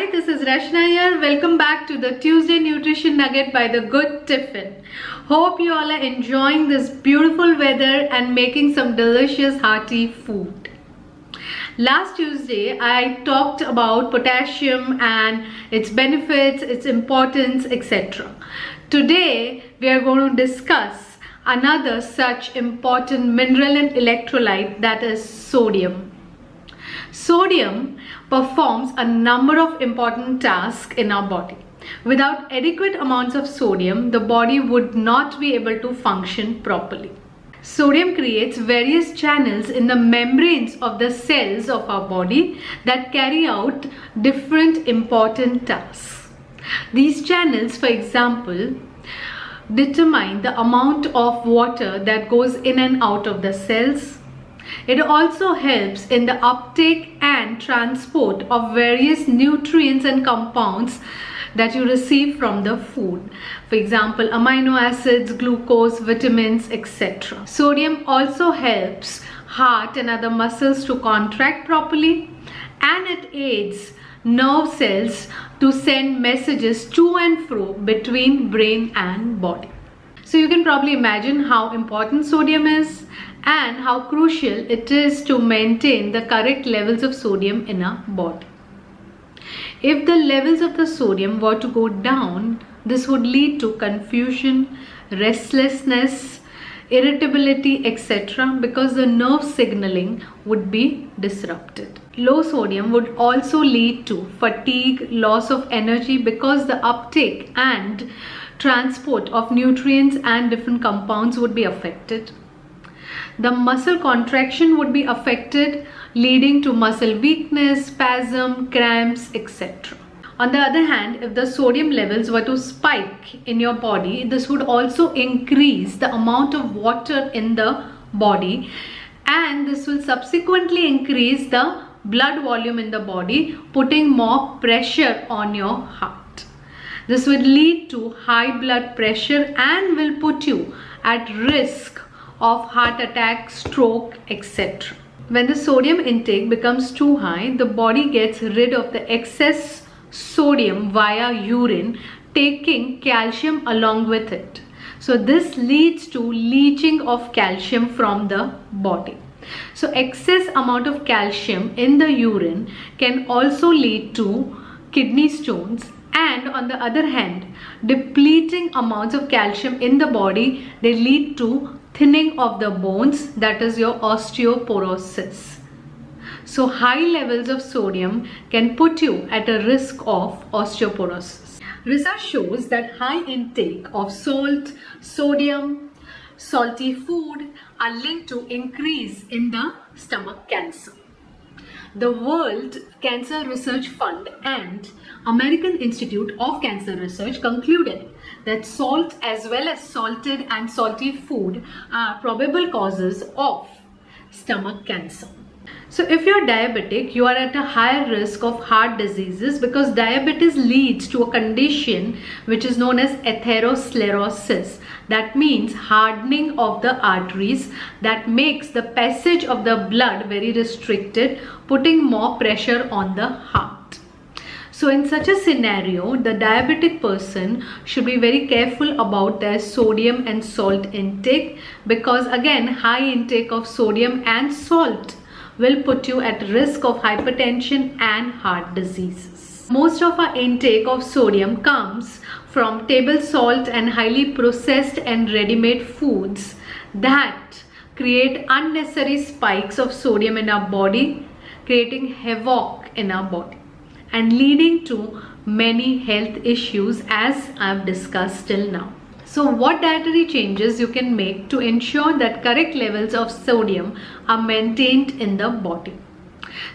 Hi, this is Rashna here. Welcome back to the Tuesday Nutrition Nugget by The Good Tiffin. Hope you all are enjoying this beautiful weather and making some delicious hearty food. Last Tuesday, I talked about potassium and its benefits, its importance, etc. Today, we are going to discuss another such important mineral and electrolyte, that is sodium. Sodium performs a number of important tasks in our body. Without adequate amounts of sodium, the body would not be able to function properly. Sodium creates various channels in the membranes of the cells of our body that carry out different important tasks. These channels, for example, determine the amount of water that goes in and out of the cells. It also helps in the uptake and transport of various nutrients and compounds that you receive from the food. For example, amino acids, glucose, vitamins, etc. Sodium also helps heart and other muscles to contract properly, and it aids nerve cells to send messages to and fro between brain and body. So you can probably imagine how important sodium is and how crucial it is to maintain the correct levels of sodium in our body. If the levels of the sodium were to go down, this would lead to confusion, restlessness, irritability, etc. because the nerve signaling would be disrupted. Low sodium would also lead to fatigue, loss of energy because the uptake and transport of nutrients and different compounds would be affected. The muscle contraction would be affected, leading to muscle weakness, spasm, cramps, etc. On the other hand, if the sodium levels were to spike in your body, this would also increase the amount of water in the body, and this will subsequently increase the blood volume in the body, putting more pressure on your heart. This would lead to high blood pressure and will put you at risk of heart attack, stroke, etc. When the sodium intake becomes too high, the body gets rid of the excess sodium via urine, taking calcium along with it. So this leads to leaching of calcium from the body. So excess amount of calcium in the urine can also lead to kidney stones, and on the other hand, depleting amounts of calcium in the body, they lead to thinning of the bones, that is your osteoporosis. So high levels of sodium can put you at a risk of osteoporosis. Research shows that high intake of salt, sodium, salty food are linked to increase in the stomach cancer. The World Cancer Research Fund and American Institute of Cancer Research concluded that salt as well as salted and salty food are probable causes of stomach cancer. So if you're diabetic, you are at a higher risk of heart diseases because diabetes leads to a condition which is known as atherosclerosis. That means hardening of the arteries that makes the passage of the blood very restricted, putting more pressure on the heart. So in such a scenario, the diabetic person should be very careful about their sodium and salt intake, because again, high intake of sodium and salt will put you at risk of hypertension and heart diseases. Most of our intake of sodium comes from table salt and highly processed and ready-made foods that create unnecessary spikes of sodium in our body, creating havoc in our body and leading to many health issues, as I've discussed till now. So what dietary changes you can make to ensure that correct levels of sodium are maintained in the body?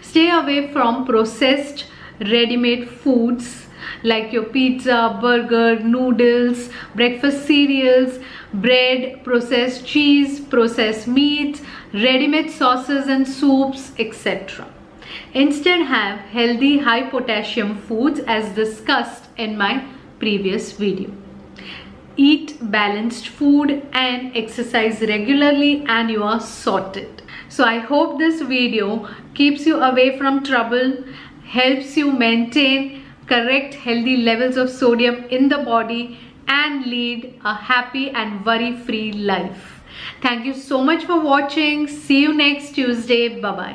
Stay away from processed ready-made foods like your pizza, burger, noodles, breakfast cereals, bread, processed cheese, processed meats, ready-made sauces and soups, etc. Instead, have healthy high potassium foods as discussed in my previous video. Eat balanced food and exercise regularly and you are sorted. So I hope this video keeps you away from trouble, helps you maintain correct healthy levels of sodium in the body, and lead a happy and worry-free life. Thank you so much for watching. See you next Tuesday. Bye-bye.